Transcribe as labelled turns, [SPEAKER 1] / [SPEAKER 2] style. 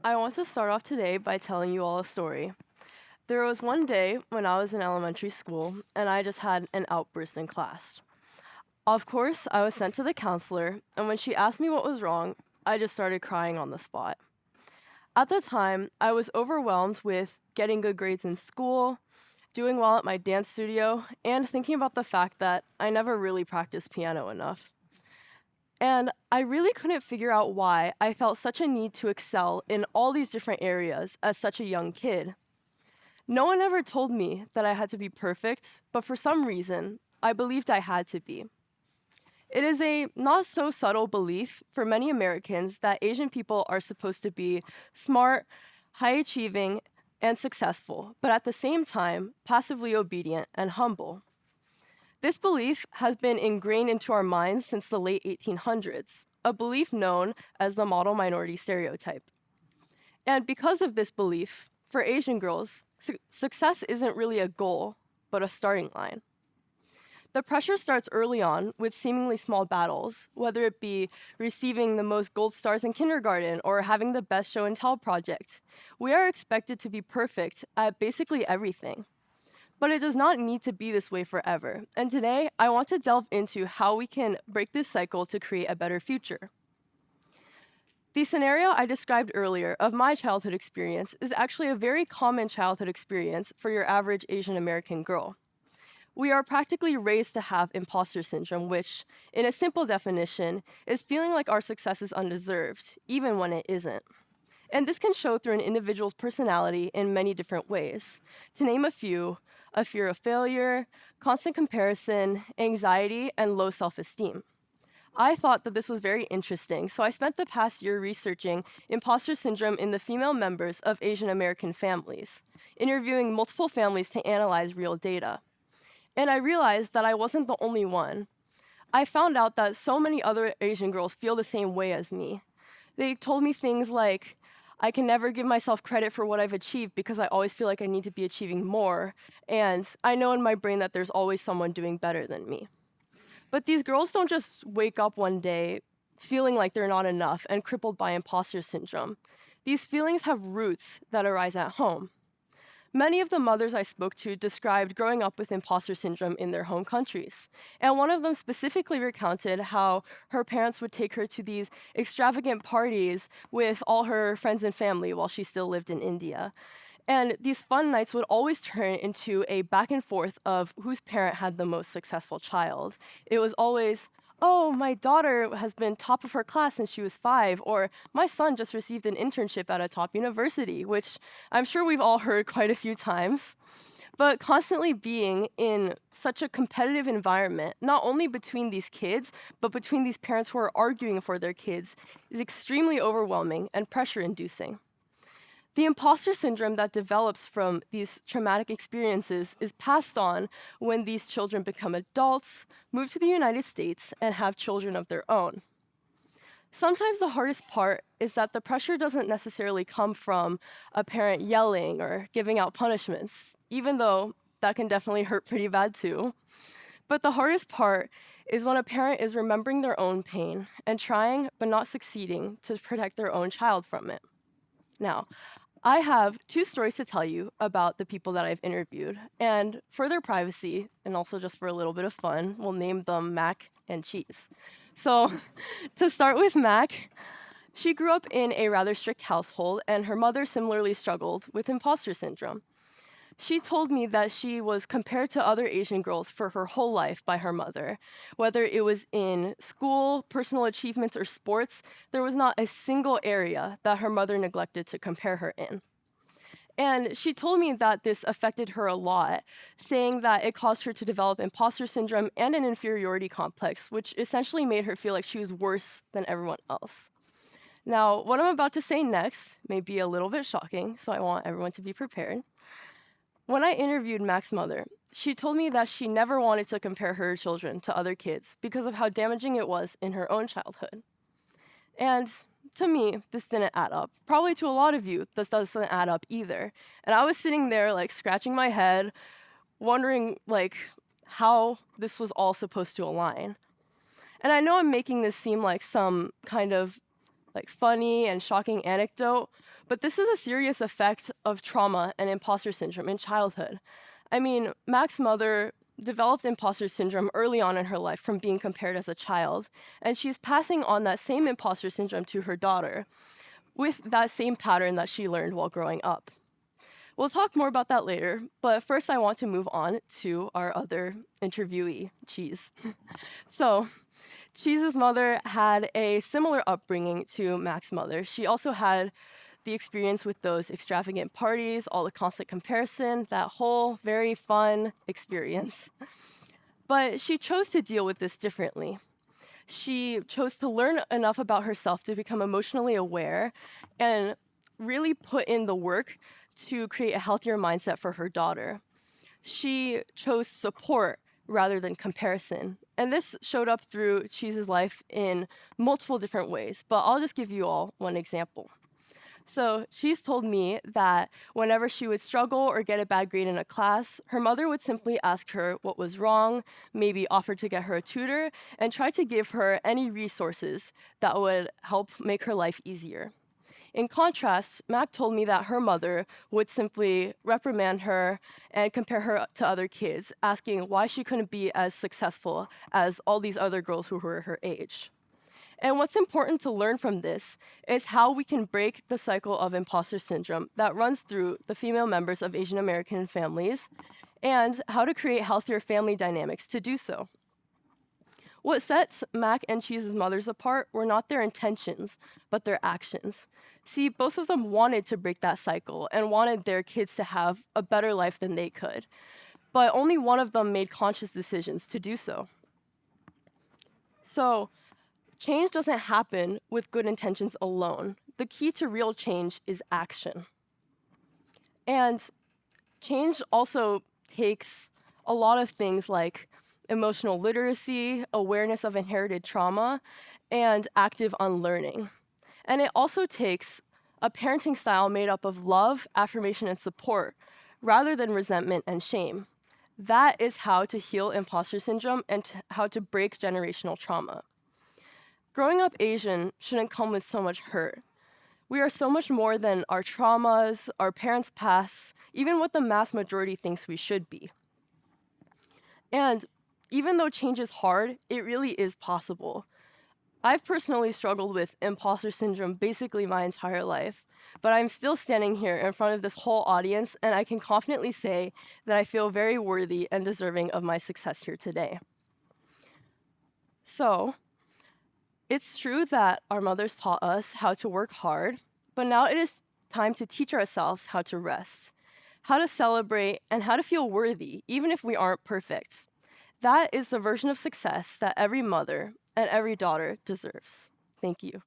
[SPEAKER 1] I want to start off today by telling you all a story. There was one day when I was in elementary school and I just had an outburst in class. Of course, I was sent to the counselor, and when she asked me what was wrong, I just started crying on the spot. At the time, I was overwhelmed with getting good grades in school, doing well at my dance studio, and thinking about the fact that I never really practiced piano enough. And I really couldn't figure out why I felt such a need to excel in all these different areas as such a young kid. No one ever told me that I had to be perfect, but for some reason, I believed I had to be. It is a not so subtle belief for many Americans that Asian people are supposed to be smart, high achieving, and successful, but at the same time, passively obedient and humble. This belief has been ingrained into our minds since the late 1800s, a belief known as the model minority stereotype. And because of this belief, for Asian girls, success isn't really a goal, but a starting line. The pressure starts early on with seemingly small battles, whether it be receiving the most gold stars in kindergarten or having the best show and tell project. We are expected to be perfect at basically everything. But it does not need to be this way forever. And today, I want to delve into how we can break this cycle to create a better future. The scenario I described earlier of my childhood experience is actually a very common childhood experience for your average Asian American girl. We are practically raised to have imposter syndrome, which, in a simple definition, is feeling like our success is undeserved, even when it isn't. And this can show through an individual's personality in many different ways. To name a few, a fear of failure, constant comparison, anxiety, and low self-esteem. I thought that this was very interesting, so I spent the past year researching imposter syndrome in the female members of Asian American families, interviewing multiple families to analyze real data. And I realized that I wasn't the only one. I found out that so many other Asian girls feel the same way as me. They told me things like, I can never give myself credit for what I've achieved because I always feel like I need to be achieving more, and I know in my brain that there's always someone doing better than me. But these girls don't just wake up one day feeling like they're not enough and crippled by imposter syndrome. These feelings have roots that arise at home. Many of the mothers I spoke to described growing up with imposter syndrome in their home countries. And one of them specifically recounted how her parents would take her to these extravagant parties with all her friends and family while she still lived in India. And these fun nights would always turn into a back and forth of whose parent had the most successful child. It was always, oh, my daughter has been top of her class since she was 5, or my son just received an internship at a top university, which I'm sure we've all heard quite a few times. But constantly being in such a competitive environment, not only between these kids, but between these parents who are arguing for their kids, is extremely overwhelming and pressure-inducing. The imposter syndrome that develops from these traumatic experiences is passed on when these children become adults, move to the United States, and have children of their own. Sometimes the hardest part is that the pressure doesn't necessarily come from a parent yelling or giving out punishments, even though that can definitely hurt pretty bad too. But the hardest part is when a parent is remembering their own pain and trying but not succeeding to protect their own child from it. Now, I have 2 stories to tell you about the people that I've interviewed, and for their privacy, and also just for a little bit of fun, we'll name them Mac and Cheese. So, to start with Mac, she grew up in a rather strict household, and her mother similarly struggled with imposter syndrome. She told me that she was compared to other Asian girls for her whole life by her mother. Whether it was in school, personal achievements, or sports, there was not a single area that her mother neglected to compare her in. And she told me that this affected her a lot, saying that it caused her to develop imposter syndrome and an inferiority complex, which essentially made her feel like she was worse than everyone else. Now, what I'm about to say next may be a little bit shocking, so I want everyone to be prepared. When I interviewed Mac's mother, she told me that she never wanted to compare her children to other kids because of how damaging it was in her own childhood. And to me, this didn't add up. Probably to a lot of you, this doesn't add up either. And I was sitting there like scratching my head, wondering like how this was all supposed to align. And I know I'm making this seem like some kind of like funny and shocking anecdote, But this is a serious effect of trauma and imposter syndrome in childhood. I mean, Mac's mother developed imposter syndrome early on in her life from being compared as a child, and she's passing on that same imposter syndrome to her daughter with that same pattern that she learned while growing up. We'll talk more about that later, but first I want to move on to our other interviewee, Cheese. So, Cheese's mother had a similar upbringing to Mac's mother. She also had the experience with those extravagant parties, all the constant comparison, that whole very fun experience. But she chose to deal with this differently. She chose to learn enough about herself to become emotionally aware and really put in the work to create a healthier mindset for her daughter. She chose support rather than comparison. And this showed up through Cheese's life in multiple different ways, but I'll just give you all one example. So she's told me that whenever she would struggle or get a bad grade in a class, her mother would simply ask her what was wrong, maybe offer to get her a tutor, and try to give her any resources that would help make her life easier. In contrast, Mac told me that her mother would simply reprimand her and compare her to other kids, asking why she couldn't be as successful as all these other girls who were her age. And what's important to learn from this is how we can break the cycle of imposter syndrome that runs through the female members of Asian American families and how to create healthier family dynamics to do so. What sets Mac and Cheese's mothers apart were not their intentions, but their actions. See, both of them wanted to break that cycle and wanted their kids to have a better life than they could, but only one of them made conscious decisions to do so. So, change doesn't happen with good intentions alone. The key to real change is action. And change also takes a lot of things like emotional literacy, awareness of inherited trauma, and active unlearning. And it also takes a parenting style made up of love, affirmation, and support, rather than resentment and shame. That is how to heal imposter syndrome and how to break generational trauma. Growing up Asian shouldn't come with so much hurt. We are so much more than our traumas, our parents' pasts, even what the mass majority thinks we should be. And even though change is hard, it really is possible. I've personally struggled with imposter syndrome basically my entire life, but I'm still standing here in front of this whole audience, and I can confidently say that I feel very worthy and deserving of my success here today. So, it's true that our mothers taught us how to work hard, but now it is time to teach ourselves how to rest, how to celebrate, and how to feel worthy, even if we aren't perfect. That is the version of success that every mother and every daughter deserves. Thank you.